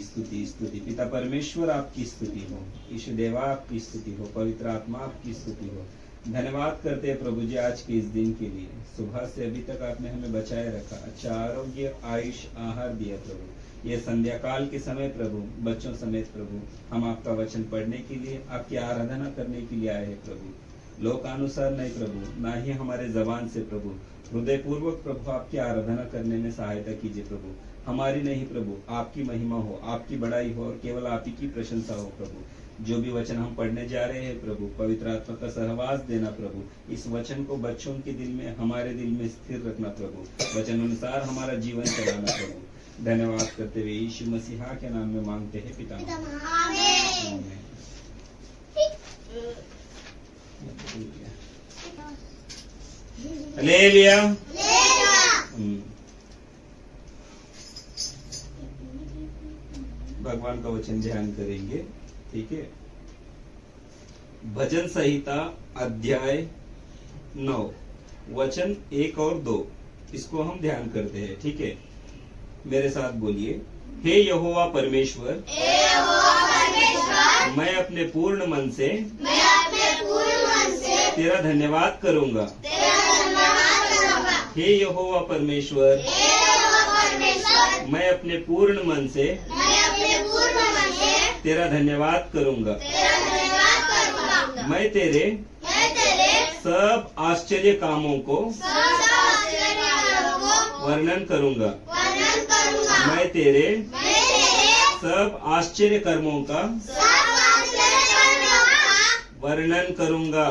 स्तुति स्तुति स्तुति। पिता परमेश्वर आपकी स्तुति हो, ईश्वर देवा आपकी स्तुति हो, पवित्र आत्मा आपकी स्तुति हो। धन्यवाद करते हैं प्रभु जी आज के इस दिन के लिए। सुबह से अभी तक आपने हमें बचाए रखा, अच्छा आरोग्य आयुष आहार दिया प्रभु। ये संध्या काल के समय प्रभु बच्चों समेत प्रभु हम आपका वचन पढ़ने के लिए, आपकी आराधना करने के लिए आए हैं प्रभु। लोकानुसार नहीं प्रभु, ना ही हमारे जबान से प्रभु, हृदय पूर्वक प्रभु आपकी आराधना करने में सहायता कीजिए प्रभु। हमारी नहीं प्रभु, आपकी महिमा हो, आपकी बड़ाई हो और केवल आप ही की प्रशंसा हो प्रभु। जो भी वचन हम पढ़ने जा रहे हैं प्रभु, पवित्र आत्मा का सहवास देना प्रभु। इस वचन को बच्चों के दिल में, हमारे दिल में स्थिर रखना प्रभु। वचन अनुसार हमारा जीवन चलाना प्रभु। धन्यवाद करते हुए यीशु मसीहा के नाम में मांगते हैं पिता। आमीन। हालेलुया। भगवान का वचन ध्यान करेंगे, ठीक है। भजन संहिता अध्याय 9 वचन 1 और 2 इसको हम ध्यान करते हैं, ठीक है। मेरे साथ बोलिए, हे यहोवा परमेश्वर, मैं अपने पूर्ण मन से तेरा धन्यवाद करूंगा। हे यहोवा परमेश्वर, मैं अपने पूर्ण मन से तेरा धन्यवाद करूंगा। मैं तेरे सब आश्चर्य कामों को वर्णन करूंगा। मैं तेरे सब आश्चर्य कर्मों का वर्णन करूंगा।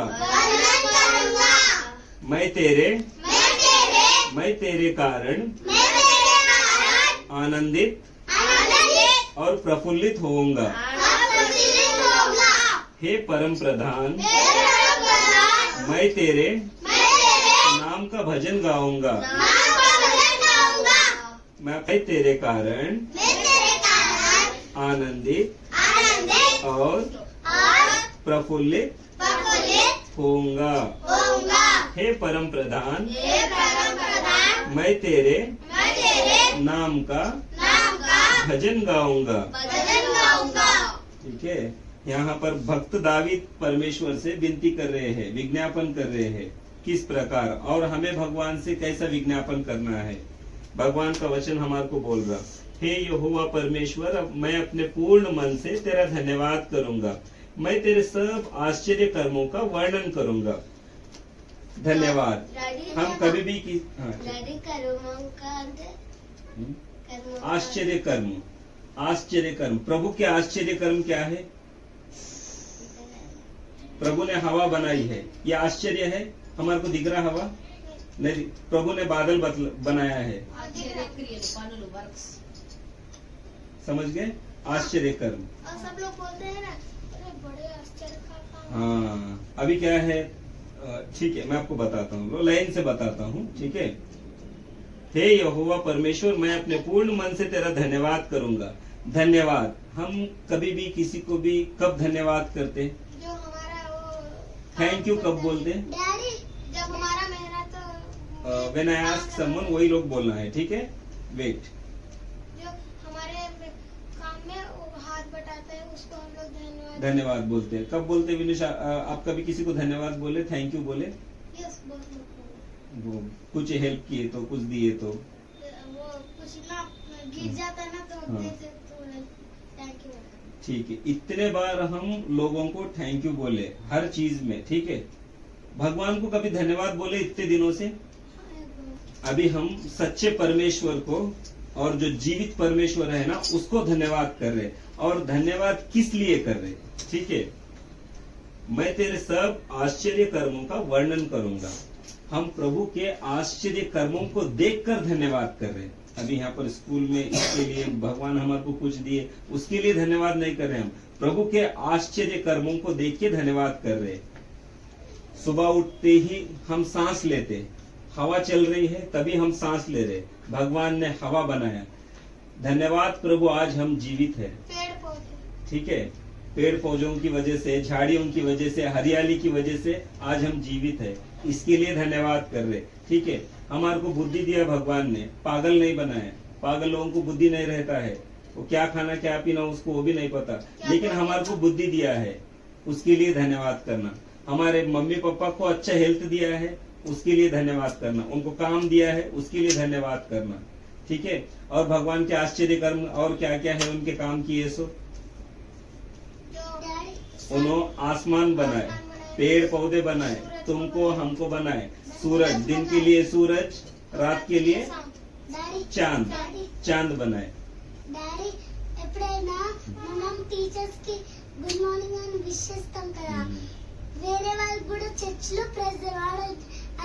मैं तेरे कारण आनंदित और प्रफुल्लित होऊंगा। हे परम प्रधान, मैं तेरे नाम का भजन गाऊंगा। मैं तेरे कारण आनंदित और प्रफुल्लित होऊंगा। हे परम प्रधान, मैं तेरे नाम का भजन गाऊंगा। ठीक है। यहाँ पर भक्त दावीद परमेश्वर से विनती कर रहे हैं, विज्ञापन कर रहे हैं किस प्रकार, और हमें भगवान से कैसा विज्ञापन करना है। भगवान का वचन हमारे को बोल रहा, हे यहोवा परमेश्वर, मैं अपने पूर्ण मन से तेरा धन्यवाद करूंगा। मैं तेरे सब आश्चर्य कर्मों का वर्णन करूंगा। धन्यवाद। हम कभी भी आश्चर्य कर्म, आश्चर्य कर्म, प्रभु के आश्चर्य कर्म क्या है? प्रभु ने हवा बनाई है, ये आश्चर्य है? हमारे को दिख रहा हवा नहीं, प्रभु ने बादल बनाया है। समझ गए? आश्चर्य कर्म। सब लोग बोलते हैं ना, अरे बड़े आश्चर्य का। हाँ, अभी क्या है, ठीक है, मैं आपको बताता हूँ, लाइन से बताता हूँ, ठीक है। हे यहोवा परमेश्वर, मैं अपने पूर्ण मन से तेरा धन्यवाद करूंगा। धन्यवाद, हम कभी भी किसी को भी कब धन्यवाद करते? जो हमारा वो थैंक यू कब बोलते? जब हमारा मेहनत व्हेन आई आस्क समवन, वही लोग बोलना है, ठीक है। वेट, जो हमारे काम में हाथ बटाते हैं उसको हम लोग धन्यवाद बोलते हैं। कब बोलते? विनुषा, आप कभी किसी को धन्यवाद बोले, थैंक यू बोले? यस, वो कुछ हेल्प किए तो, कुछ दिए तो, वो कुछ ना गिर जाता है ना तो हाँ। देते तो थैंक यू। ठीक है। इतने बार हम लोगों को थैंक यू बोले हर चीज में, ठीक है। भगवान को कभी धन्यवाद बोले इतने दिनों से? अभी हम सच्चे परमेश्वर को और जो जीवित परमेश्वर है ना, उसको धन्यवाद कर रहे, और धन्यवाद किस लिए कर रहे? ठीक है। मैं तेरे सब आश्चर्य कर्मों का वर्णन करूंगा। हम प्रभु के आश्चर्य कर्मों को देखकर धन्यवाद कर रहे। अभी यहाँ पर स्कूल में इसके लिए भगवान हमारे को कुछ दिए, उसके लिए धन्यवाद नहीं कर रहे, हम प्रभु के आश्चर्य कर्मों को देख के धन्यवाद कर रहे। सुबह उठते ही हम सांस लेते, हवा चल रही है तभी हम सांस ले रहे, भगवान ने हवा बनाया। धन्यवाद प्रभु, आज हम जीवित है। पेड़ पौधे, ठीक है। पेड़ पौधों की वजह से, झाड़ियों की वजह से, हरियाली की वजह से आज हम जीवित है, इसके लिए धन्यवाद कर रहे। ठीक है। हमारे को बुद्धि दिया भगवान ने, पागल नहीं बनाया। पागल लोगों को बुद्धि नहीं रहता है, वो क्या खाना क्या पीना उसको वो भी नहीं पता, लेकिन हमारे को बुद्धि दिया है, उसके लिए धन्यवाद करना। हमारे मम्मी पापा को अच्छा हेल्थ दिया है, उसके लिए धन्यवाद करना। उनको काम दिया है, उसके लिए धन्यवाद करना। ठीक है। और भगवान के आश्चर्य कर्म और क्या क्या है उनके काम किए सो, उन्होंने आसमान बनाए, पेड़ पौधे बनाए, तुमको हमको बनाए, सूरज दिन के लिए सूरज, रात के लिए चांद, चांद बनाए। డాడీ ఎప్పుడైనా మనం టీచర్స్ కి గుడ్ మార్నింగ్ అని విష్ చేస్తాం కదా, వేరే వాళ్ళు కూడా చర్చ్ లో ప్రెజర్ వాడు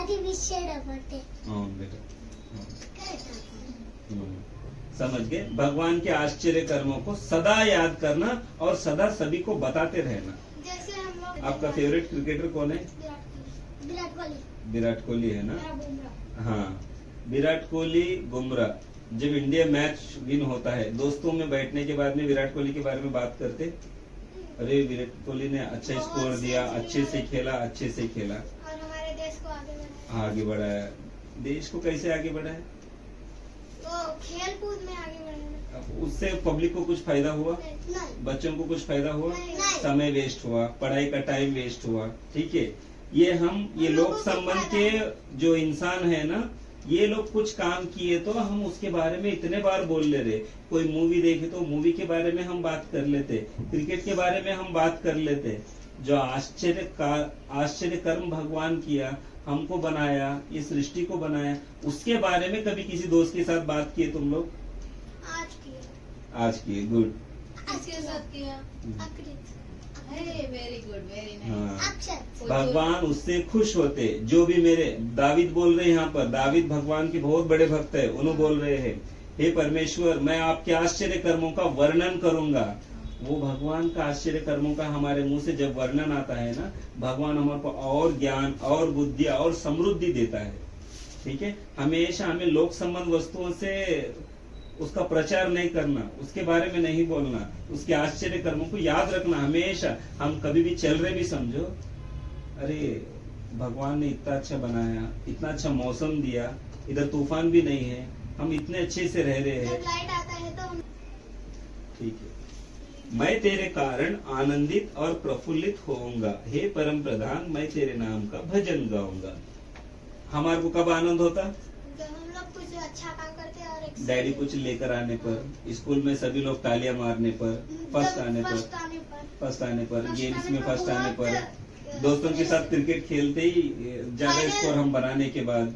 అది విష్ చేయడం అంటే అవును बेटा, समझ गए। भगवान के आश्चर्य कर्मों को सदा याद करना और सदा सभी को बताते रहना। जैसे हम लोग आपका फेवरेट क्रिकेटर कौन है? विराट कोहली, विराट कोहली है ना। मेरा बुमराह। हाँ, विराट कोहली, बुमराह। जब इंडिया मैच विन होता है, दोस्तों में बैठने के बाद में विराट कोहली के बारे में बात करते, अरे विराट कोहली ने अच्छा स्कोर दिया, अच्छे से खेला, अच्छे से खेला, और हमारे देश को आगे बढ़ाया। आगे बढ़ाया। देश को कैसे आगे बढ़ाया? तो खेल कूद में आगे बढ़ाया। उससे पब्लिक को कुछ फायदा हुआ? नहीं बच्चों को कुछ फायदा हुआ? नहीं। समय वेस्ट हुआ, पढ़ाई का टाइम वेस्ट हुआ। ठीक है। ये लोक संबंध के जो इंसान है ना, ये लोग कुछ काम किए तो हम उसके बारे में इतने बार बोल ले रहे। कोई मूवी देखे तो मूवी के बारे में हम बात कर लेते, क्रिकेट के बारे में हम बात कर लेते। जो आश्चर्य कर्म भगवान किया, हमको बनाया, इस सृष्टि को बनाया, उसके बारे में कभी किसी दोस्त के साथ बात किए तुम लोग? आज किया, आज किए, गुड। किसके साथ किया? अकृत। Very good, very nice. हाँ। अक्षर भगवान उससे खुश होते। जो भी मेरे दाविद बोल रहे हैं यहाँ पर, दाविद भगवान के बहुत बड़े भक्त है, उन्होंने बोल रहे हैं, हे परमेश्वर मैं आपके आश्चर्य कर्मों का वर्णन करूंगा। वो भगवान का आश्चर्य कर्मों का हमारे मुंह से जब वर्णन आता है ना, भगवान हमारे को और ज्ञान और बुद्धि और समृद्धि देता है। ठीक है। हमेशा हमें लोक संबंध वस्तुओं से उसका प्रचार नहीं करना, उसके बारे में नहीं बोलना, उसके आश्चर्य कर्मों को याद रखना हमेशा। हम कभी भी चल रहे भी समझो, अरे भगवान ने इतना अच्छा बनाया, इतना अच्छा मौसम दिया, इधर तूफान भी नहीं है, हम इतने अच्छे से रह रहे हैं। जब लाइट आता है तो हम ठीक है। मैं तेरे कारण आनंदित और प्रफुल्लित होऊंगा, हे परम प्रधान मैं तेरे नाम का भजन गाऊंगा। हमारे को कब आनंद होता? जब हम लोग कुछ अच्छा काम करते हैं और एक डैडी कुछ लेकर आने पर, स्कूल में सभी लोग तालियां मारने पर, फर्स्ट आने पर, फर्स्ट आने पर, गेम्स में फर्स्ट आने पर, दोस्तों के साथ क्रिकेट खेलते ही ज्यादा स्कोर हम बनाने के बाद,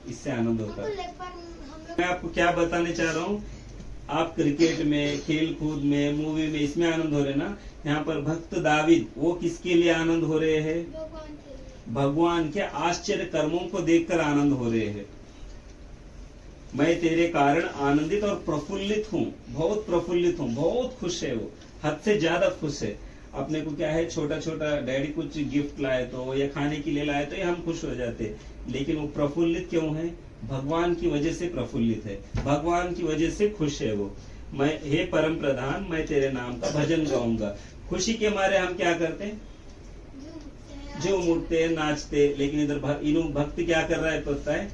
इससे आनंद होता है। मैं आपको क्या बताने चाह रहा हूँ, आप क्रिकेट में, खेल कूद में, मूवी में, इसमें आनंद हो रहे ना। यहाँ पर भक्त दाविद, वो किसके लिए आनंद हो रहे हैं? भगवान के आश्चर्य कर्मों को देखकर आनंद हो रहे हैं। मैं तेरे कारण आनंदित और प्रफुल्लित हूँ, बहुत प्रफुल्लित हूँ, बहुत खुश है वो, हद से ज्यादा खुश है। अपने को क्या है, छोटा छोटा डैडी कुछ गिफ्ट लाए तो या खाने के लिए लाए तो हम खुश हो जाते, लेकिन वो प्रफुल्लित क्यों है? भगवान की वजह से प्रफुल्लित है, भगवान की वजह से खुश है वो। मैं हे परम प्रधान मैं तेरे नाम का भजन गाऊंगा। खुशी के मारे हम क्या करते हैं? जो उठते नाचते, लेकिन इधर इनु भक्त क्या कर रहा है पता है?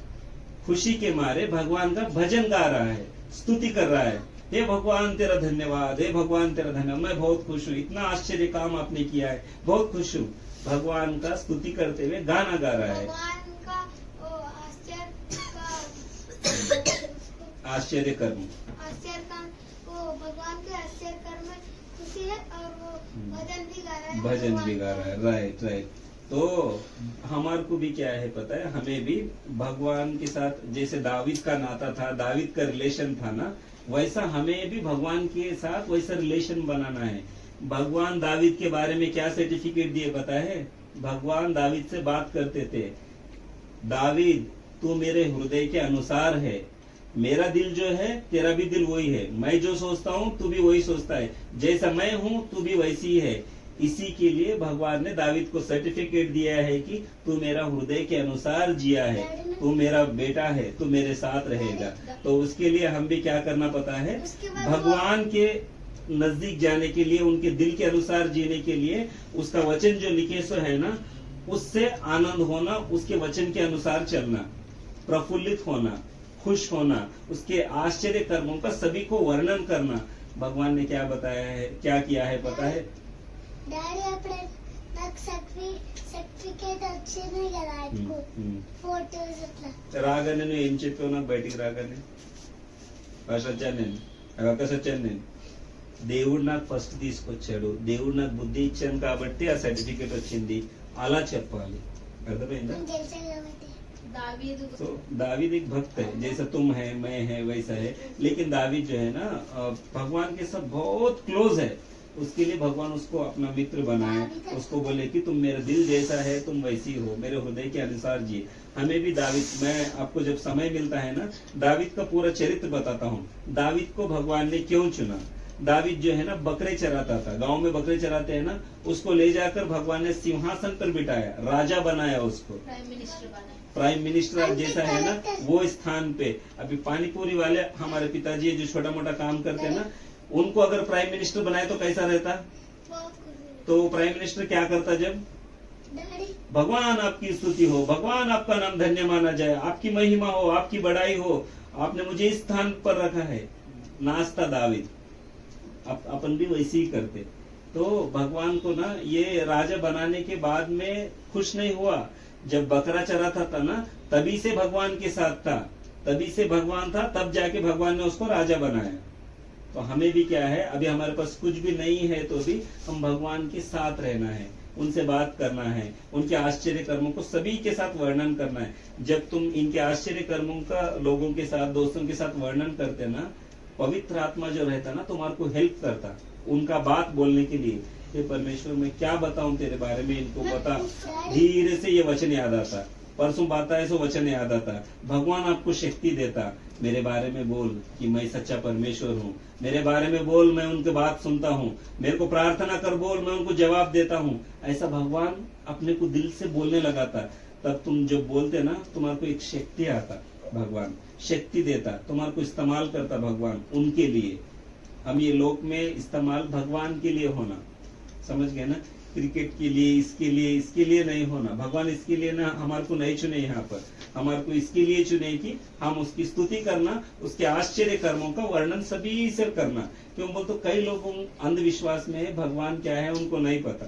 खुशी के मारे भगवान का भजन गा रहा है, स्तुति कर रहा है, हे भगवान तेरा धन्यवाद, हे भगवान तेरा धन्यवाद, मैं बहुत खुश हूँ, इतना आश्चर्य काम आपने किया है, बहुत खुश हूँ। भगवान का स्तुति करते हुए गाना गा रहा है। आश्चर्य कर्म, भगवान के आश्चर्य कर्म में खुशी है और वो भजन भी गा रहा है। भजन भी गा रहा है, राइट राइट। तो हमारे को भी क्या है पता है, हमें भी भगवान के साथ जैसे दाविद का नाता था, दाविद का रिलेशन था ना, वैसा हमें भी भगवान के साथ वैसा रिलेशन बनाना है। भगवान दाविद के बारे में क्या सर्टिफिकेट दिए पता है? भगवान दाविद से बात करते थे, दाविद तू मेरे हृदय के अनुसार है, मेरा दिल जो है तेरा भी दिल वही है, मैं जो सोचता हूँ तू भी वही सोचता है, जैसा मैं हूँ तू भी वैसी है। इसी के लिए भगवान ने दाविद को सर्टिफिकेट दिया है कि तू मेरा हृदय के अनुसार जिया है, तू मेरा बेटा है, तू मेरे साथ रहेगा। तो उसके लिए हम भी क्या करना पता है? भगवान के नजदीक जाने के लिए, उनके दिल के अनुसार जीने के लिए उसका वचन जो लिखे सो है ना, उससे आनंद होना, उसके वचन के अनुसार चलना, प्रफुल्लित होना, खुश होना, उसके आश्चर्य कर्मों का सभी को वर्णन करना, भगवान ने क्या बताया है, क्या किया है पता है? డాడీ అప్పుడే నాకు సర్టిఫికేట్ వచ్చింది కదా ఇప్పుడు ఫోటోస్ అట్లా రాగానే నువ్వు ఏం చెప్పావు నాకు బయటికి రాగానే? ఫస్ట్ వచ్చాను నేను, అవకాశం వచ్చాను నేను. దేవుడు నాకు ఫస్ట్ తీసుకొచ్చాడు, దేవుడు నాకు బుద్ధి ఇచ్చాను కాబట్టి ఆ సర్టిఫికేట్ వచ్చింది, అలా చెప్పాలి. అర్థమైందా? నాకు తెలుసు కాబట్టి दावीद तो दावीद एक भक्त है, जैसा तुम है मैं है वैसा है, लेकिन दावीद जो है ना भगवान के साथ बहुत क्लोज है. उसके लिए भगवान उसको अपना मित्र बनाए, उसको बोले कि तुम मेरा दिल जैसा है तुम वैसी हो, मेरे हृदय के अनुसार जिए. हमें भी दावीद, मैं आपको जब समय मिलता है ना दावीद का पूरा चरित्र बताता हूँ. दावीद को भगवान ने क्यों चुना? दावीद जो है ना बकरे चराता था, गांव में बकरे चराते हैं ना, उसको ले जाकर भगवान ने सिंहासन पर बिठाया, राजा बनाया उसको, प्राइम मिनिस्टर बना. प्राइम मिनिस्टर जैसा है ना वो स्थान पे. अभी पानीपुरी वाले हमारे पिताजी जो छोटा मोटा काम करते हैं ना, उनको अगर प्राइम मिनिस्टर बनाए तो कैसा रहता? बहुत खुशी तो प्राइम मिनिस्टर क्या करता? जब డాడీ भगवान आपकी स्तुति हो, भगवान आपका नाम धन्य माना जाए, आपकी महिमा हो, आपकी बड़ाई हो, आपने मुझे इस स्थान पर रखा है, नाचता दावीद. अपन भी वैसे ही करते. तो भगवान को ना ये राजा बनाने के बाद में खुश नहीं हुआ. जब बकरा चराता था ना तभी से भगवान के साथ था, तभी से भगवान था, तब जाके भगवान ने उसको राजा बनाया. तो हमें भी क्या है, अभी हमारे पास कुछ भी नहीं है तो भी हम भगवान के साथ रहना है, उनसे बात करना है, उनके आश्चर्य कर्मों को सभी के साथ वर्णन करना है. जब तुम इनके आश्चर्य कर्मों का लोगों के साथ, दोस्तों के साथ वर्णन करते ना, पवित्र आत्मा जो रहता ना तुम्हारे को हेल्प करता उनका बात बोलने के लिए. ये परमेश्वर मैं क्या बताऊं तेरे बारे में, इनको बता. धीरे से ये वचन याद आता, परसों बाता है सो वचन याद आता. भगवान आपको शक्ति देता, मेरे बारे में बोल कि मैं सच्चा परमेश्वर हूँ, मेरे बारे में बोल मैं उनकी बात सुनता हूँ, मेरे को प्रार्थना कर बोल मैं उनको जवाब देता हूँ. ऐसा भगवान अपने को दिल से बोलने लगाता. तब तुम जब बोलते ना तुम्हारे को एक शक्ति आता, भगवान शक्ति देता, तुम्हारे को इस्तेमाल करता भगवान उनके लिए. हम ये लोक में इस्तेमाल भगवान के लिए होना, समझ गए ना? क्रिकेट के लिए, इसके लिए नहीं होना. भगवान इसके लिए ना हमारे को नहीं चुने, यहाँ पर हमारे को इसके लिए चुने कि हम उसकी स्तुति करना, उसके आश्चर्य कर्मों का वर्णन सभी से करना. क्यों बोल तो कई लोग अंधविश्वास में है, भगवान क्या है उनको नहीं पता.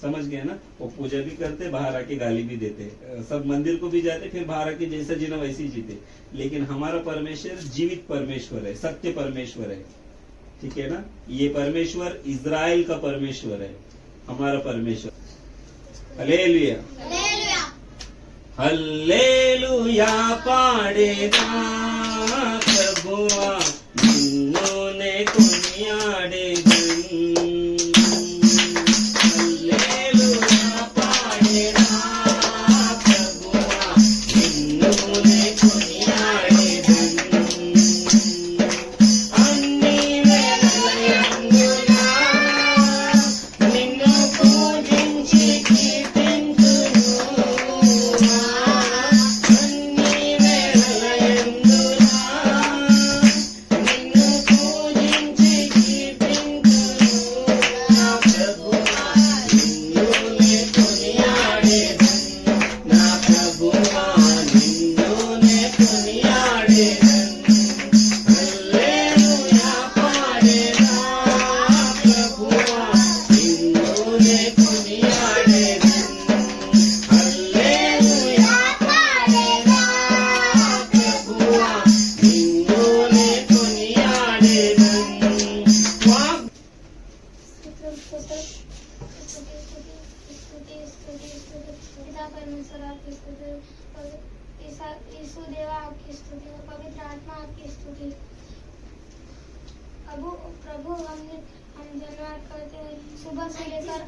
समझ गए ना? वो पूजा भी करते, बाहर आके गाली भी देते, सब मंदिर को भी जाते, फिर बाहर आके जैसा जीना वैसे ही जीते. लेकिन हमारा परमेश्वर जीवित परमेश्वर है, सत्य परमेश्वर है. ठीक है ना? ये परमेश्वर इज़राइल का परमेश्वर है, हमारा परमेश्वर. हालेलुया हालेलुया हल्लेलुया पाडेगा प्रभुआ जिन्होंने कुनियाडेगा. हल्लेलुया पाडेगा प्रभुआ जिन्होंने कुनियाडेगा. अन्नी वेलयंगुना నిన్ను పూజించి కీర్తింతును. అన్ని వేళలయందునా నిన్ను పూజించి కీర్తింతును. నా ప్రభువా నిన్నునే కొనియాడేదను, నా ప్రభువా నిన్నునే కొనియాడేదను. హల్లెలూయా పాడేదా ప్రభువా నిన్నునే కొనియాడేదను. హల్లెలూయా పాడేదా ప్రభువా నిన్నునే కొనియాడేదను. पिता परमेश्वर आपकी स्तुति, यीशु देवा आपकी स्तुति, पवित्र आत्मा आपकी स्तुति. प्रभु हम धन्यवाद करते हैं, सुबह से लेकर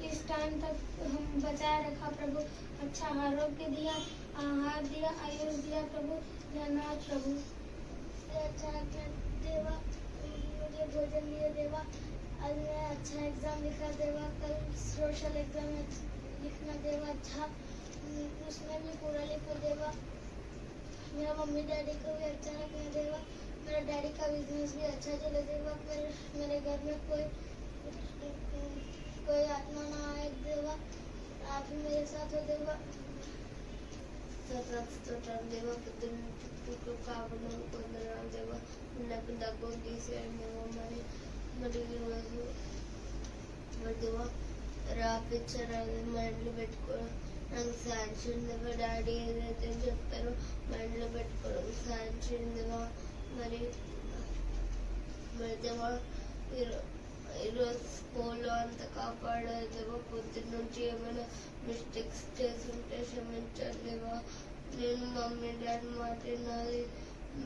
इस टाइम तक हम बचाए रखा प्रभु. अच्छा आरोग्य दिया, आहार दिया, आयुष दिया प्रभु. धन्यवाद प्रभु. अच्छा देवा, मुझे भोजन दिया देवा. आज मैं अच्छा एग्जाम लिखा देवा, कल सोशल एग्जाम लिखना देवा. अच्छा उसमें भी पूरा लिखो देवा. मेरा मम्मी डैडी को भी अच्छा रखना देवा. मेरे डैडी का बिजनेस भी अच्छा चले देवा. मेरे घर में कोई आत्मा ना आए देवा. आप ही मेरे साथ हो देवा. స్తోత్రం దేవా, పొద్దున్న కావడం కొందరు దేవా, నాకు దగ్గర తీసేయండివా మరి ఈరోజు వద్దువా రాపిచ్చారు అది మైండ్లో పెట్టుకోవడం నాకు శాంక్షన్ ఇవ్వ డాడీ ఏదైతే చెప్తారో మైండ్లో పెట్టుకోవడం శాంక్షన్ ఇవ్వ మరి దేవా ఈరోజు స్కూల్లో అంత కాపాడేదేవా పొద్దున్న నుంచి ఏమైనా మిస్టేక్స్ చేస్తుంటే క్షమించండివా నేను మమ్మీ డాడీ మాట వినాలి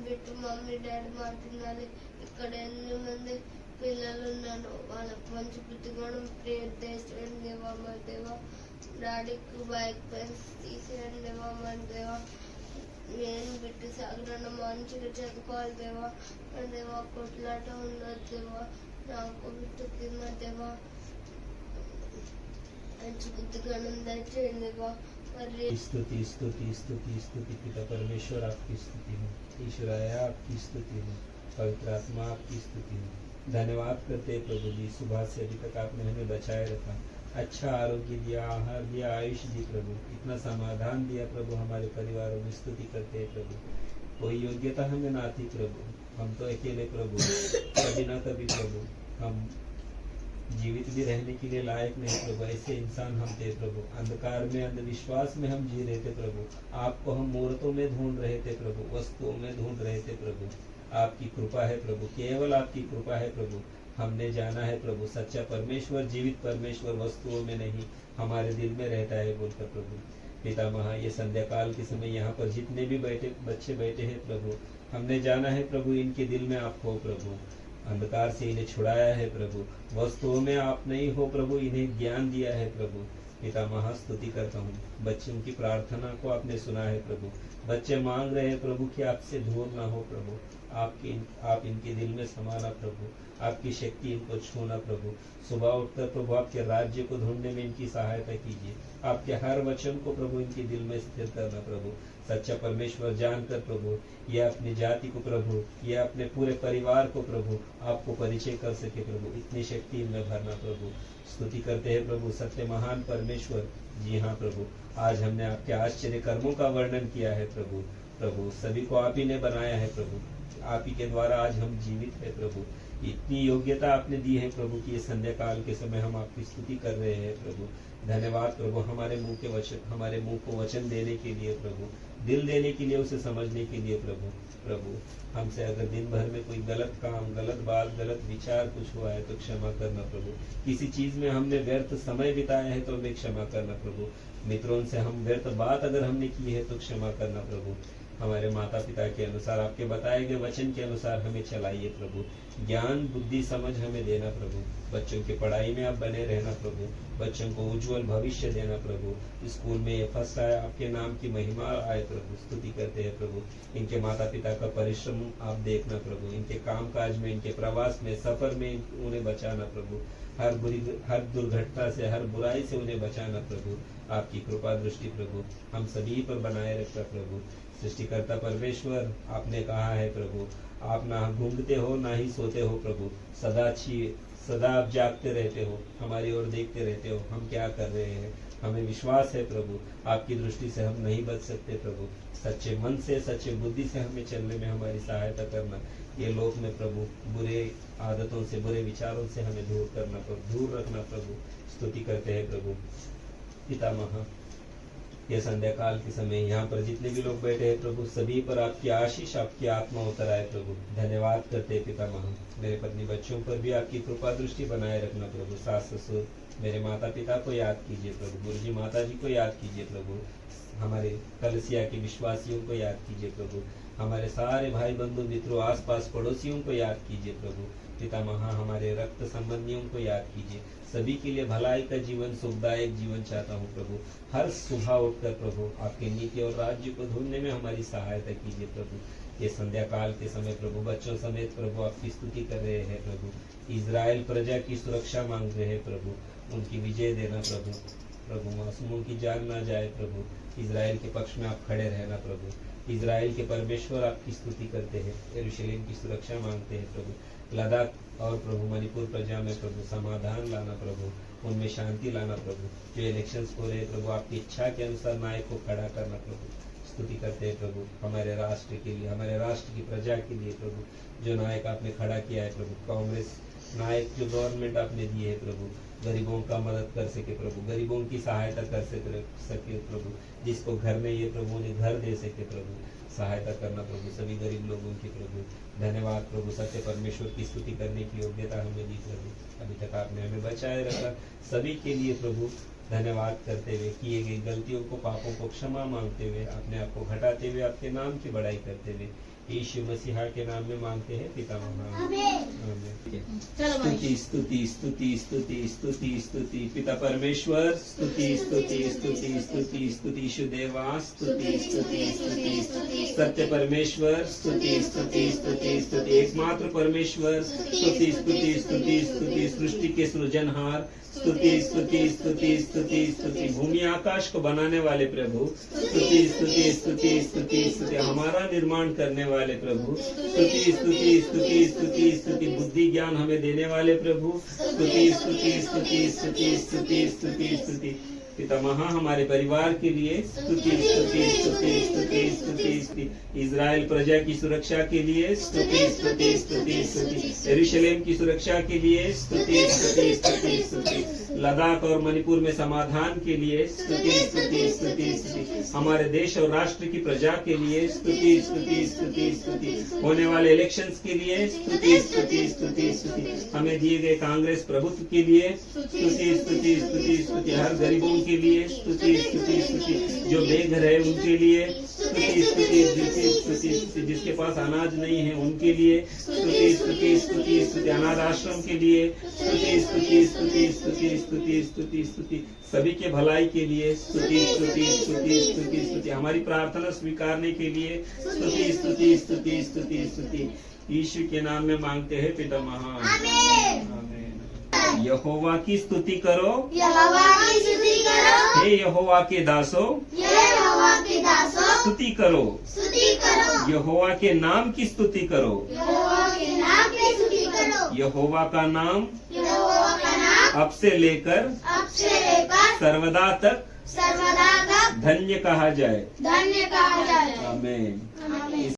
బిట్టు మమ్మీ డాడీ మాట వినాలి ఇక్కడ 8 మంది పిల్లలు ఉన్నాను వాళ్ళకి మంచి బుద్ధి కూడా ప్రేయర్ చేసేయండి దేవా మరి దేవా డాడీకి బైక్ పెన్స్ తీసేయండి దేవా మరి దేవా నేను బిట్టు సాగరన్న మంచిగా చదువుకోవాలి దేవా మరి దేవా కొట్లాట ఉండదు దేవా నాకు బిట్టు కింద దేవా మంచి బుద్ధిగా దయచేయండి దేవా మరి स्तुति स्तुति स्तुति स्तुति पिता परमेश्वर आपकी स्तुति हो, ईश्वराया आपकी स्तुति हो, पवित्र आत्मा आपकी स्तुति हो। धन्यवाद करते हैं प्रभु जी, सुबह से अभी तक आपने हमें बचाए रखा, अच्छा आरोग्य दिया, आहार दिया, आयुष दी प्रभु, इतना समाधान दिया प्रभु। हमारे परिवारों में स्तुति करते हैं प्रभु। कोई योग्यता हमें ना थी प्रभु, हम तो अकेले प्रभु, कभी ना कभी प्रभु हम जीवित भी रहने के लिए लायक नहीं प्रभु, ऐसे इंसान हम थे प्रभु। अंधकार में अंधविश्वास में हम जी रहे थे प्रभु, आपको हम मूर्तों में ढूंढ रहे थे प्रभु, वस्तुओं में ढूंढ रहे थे प्रभु। आपकी कृपा है प्रभु, केवल आपकी कृपा है प्रभु। हमने जाना है प्रभु सच्चा परमेश्वर, जीवित परमेश्वर वस्तुओं में नहीं हमारे दिल में रहता है बोलकर प्रभु। पितामह ये संध्या काल के समय यहाँ पर जितने भी बच्चे बैठे हैं प्रभु, हमने जाना है प्रभु इनके दिल में आप हो प्रभु, अंधकार से इन्हें छुड़ाया है प्रभु, वस्तुओं में आप नहीं हो प्रभु, इन्हें ज्ञान दिया है प्रभु। पितामह स्तुति करता हूँ, बच्चों की प्रार्थना को आपने सुना है प्रभु। बच्चे मांग रहे हैं प्रभु कि आपसे दूर ना हो प्रभु, आप इनके दिल में समाना प्रभु, आपकी शक्ति इनको छूना प्रभु। सुबह उठकर प्रभु आपके राज्य को ढूंढने में इनकी सहायता कीजिए, आपके हर वचन को प्रभु इनके दिल में स्थिर करना प्रभु। सच्चा परमेश्वर जानकर प्रभु ये अपनी जाति को प्रभु, ये अपने पूरे परिवार को प्रभु आपको परिचय कर सके प्रभु, इतनी शक्ति इनमें भरना प्रभु। स्तुति करते हैं प्रभु सत्य महान परमेश्वर। जी हाँ प्रभु, आज हमने आपके आश्चर्य कर्मों का वर्णन किया है प्रभु। प्रभु सभी को आप ही ने बनाया है प्रभु, आप ही के द्वारा आज हम जीवित है प्रभु। इतनी योग्यता आपने दी है प्रभु कि ये संध्या काल के समय हम आपकी स्तुति कर रहे हैं प्रभु। धन्यवाद प्रभु हमारे मुंह को वचन देने के लिए प्रभु, दिल देने के लिए, उसे समझने के लिए प्रभु। प्रभु हमसे अगर दिन भर में कोई गलत काम, गलत बात, गलत विचार कुछ हुआ है तो क्षमा करना प्रभु। किसी चीज में हमने व्यर्थ समय बिताया है तो हमें क्षमा करना प्रभु। मित्रों से हम व्यर्थ बात अगर हमने की है तो क्षमा करना प्रभु। हमारे माता पिता के अनुसार, आपके बताए गए वचन के अनुसार हमें चलाइए प्रभु। ज्ञान बुद्धि समझ हमें देना प्रभु। बच्चों की पढ़ाई में आप बने रहना प्रभु, बच्चों को उज्जवल भविष्य देना प्रभु। स्कूल में ये फर्स्ट आया, आपके नाम की महिमा आए प्रभु। स्तुति करते हैं प्रभु, इनके माता पिता का परिश्रम आप देखना प्रभु, इनके काम काज में, इनके प्रवास में, सफर में उन्हें बचाना प्रभु। हर दुर्घटना से, हर बुराई से उन्हें बचाना प्रभु। आपकी कृपा दृष्टि प्रभु हम सभी पर बनाए रखना प्रभु। सृष्टिकर्ता परमेश्वर आपने कहा है प्रभु, आप ना घूमते हो ना ही सोते हो प्रभु, सदा आप जागते रहते हो, हमारी ओर देखते रहते हो हम क्या कर रहे हैं। हमें विश्वास है प्रभु आपकी दृष्टि से हम नहीं बच सकते प्रभु। सच्चे मन से, सच्चे बुद्धि से हमें चलने में हमारी सहायता करना। ये लोक में प्रभु बुरे आदतों से, बुरे विचारों से हमें दूर करना प्रभु, दूर रखना प्रभु। स्तुति करते हैं प्रभु। पितामह ये संध्या काल के समय यहाँ पर जितने भी लोग बैठे हैं प्रभु, सभी पर आपकी आशीष, आपकी आत्मा उतर आए प्रभु। धन्यवाद करते हैं पितामह। मेरे पत्नी बच्चों पर भी आपकी कृपा दृष्टि बनाए रखना प्रभु। सास ससुर, मेरे माता पिता को याद कीजिए प्रभु, गुरुजी माता जी को याद कीजिए प्रभु, हमारे कलसिया के विश्वासियों को याद कीजिए प्रभु, हमारे सारे भाई बंधु मित्रों, आसपास पड़ोसियों को याद कीजिए प्रभु। पितामह हमारे रक्त संबंधियों को याद कीजिए। सभी के लिए भलाई का जीवन, सुखदायक जीवन चाहता हूँ प्रभु। हर सुबह उठकर प्रभु आपके नीति और राज्य को ढूंढने में हमारी सहायता कीजिए प्रभु। ये संध्या काल के समय प्रभु बच्चों समेत प्रभु आपकी स्तुति कर रहे हैं प्रभु। इजराइल प्रजा की सुरक्षा मांग रहे हैं प्रभु, उनकी विजय देना प्रभु। प्रभु मासूमों की जान ना जाए प्रभु, इजराइल के पक्ष में आप खड़े रहना प्रभु। इजराइल के परमेश्वर आपकी स्तुति करते हैं, यरूशलेम की सुरक्षा मांगते हैं प्रभु। लद्दाख और प्रभु मणिपुर प्रजा में प्रभु समाधान लाना प्रभु, उनमें शांति लाना प्रभु। जो इलेक्शंस हो रहे प्रभु आपकी इच्छा के अनुसार नायक को खड़ा करना प्रभु। स्तुति करते हैं प्रभु हमारे राष्ट्र के लिए, हमारे राष्ट्र की प्रजा के लिए प्रभु, जो नायक आपने खड़ा किया है प्रभु, कांग्रेस नायक जो गवर्नमेंट आपने दी है प्रभु, गरीबों का मदद कर सके प्रभु, गरीबों की सहायता कर सके प्रभु, जिसको घर नहीं है प्रभु उन्हें घर दे सके प्रभु, सहायता करना प्रभु सभी गरीब लोगों की प्रभु। धन्यवाद प्रभु, सत्य परमेश्वर की स्तुति करने की योग्यता हमें दी प्रभु, अभी तक आपने हमें बचाए रखा, सभी के लिए प्रभु धन्यवाद करते हुए, किए गई गलतियों को पापों को क्षमा मांगते हुए, अपने आप को घटाते हुए आपके नाम की बड़ाई करते हुए यीशु मसीहा के नाम में मांगते हैं पिता आमीन। स्तुति स्तुति स्तुति स्तुति स्तुति स्तुति पिता परमेश्वर, स्तुति स्तुति स्तुति स्तुति स्तुति यीशु देवा, स्तुति स्तुति स्तुति स्तुति सत्य परमेश्वर, स्तुति स्तुति स्तुति स्तुति एकमात्र परमेश्वर, स्तुति स्तुति स्तुति स्तुति सृष्टि के सृजनहार, स्तुति स्तुति स्तुति स्तुति स्तुति भूमि आकाश को बनाने वाले प्रभु, स्तुति स्तुति स्तुति स्तुति स्तुति हमारा निर्माण करने वाले प्रभु, स्तुति स्तुति स्तुति स्तुति स्तुति बुद्धि ज्ञान हमें देने वाले प्रभु, स्तुति स्तुति स्तुति स्तुति स्तुति स्तुति स्तुति पिता महा हमारे परिवार के लिए, स्तुति स्तुति स्तुति स्तुति स्तुति स्तुति इजराइल प्रजा की सुरक्षा के लिए, स्तुति स्तुति स्तुति स्तुति यरूशलेम की सुरक्षा के लिए, स्तुति स्तुति स्तुति स्तुति लद्दाख और मणिपुर में समाधान के लिए, स्तुति स्तुति स्तुति स्तुति हमारे देश और राष्ट्र की प्रजा के लिए, स्तुति स्तुति स्तुति स्तुति होने वाले इलेक्शंस के लिए, स्तुति स्तुति स्तुति स्तुति हमें दिए गए कांग्रेस प्रभुत्व के लिए, स्तुति स्तुति स्तुति स्तुति हर गरीबों के लिए, स्तुति स्तुति स्तुति जो बेघर है उनके लिए, स्तुति स्तुति स्तुति स्तुति जिसके पास अनाज नहीं है उनके लिए, स्तुति स्तुति स्तुति स्तुति अनाथ आश्रम के लिए, स्तुति स्तुति स्तुति स्तुति स्तुति स्तुति स्तुति सभी के भलाई के लिए, स्तुति स्तुति स्तुति स्तुति स्तुति हमारी प्रार्थना स्वीकारने के लिए, स्तुति स्तुति स्तुति स्तुति स्तुति यीशु के नाम में मांगते हैं पिता महान आमीन। यहोवा की स्तुति करो, यहोवा की स्तुति करो, हे यहोवा के दासो, यहोवा के दासो, स्तुति करो, स्तुति करो, यहोवा के नाम की स्तुति करो, यहोवा के नाम की स्तुति करो, यहोवा का नाम यहोवा का नाम अब से लेकर अब से लेकर सर्वदा तक सर्वदा तक धन्य कहा जाए धन्य कहा जाए। आमीन। आमीन।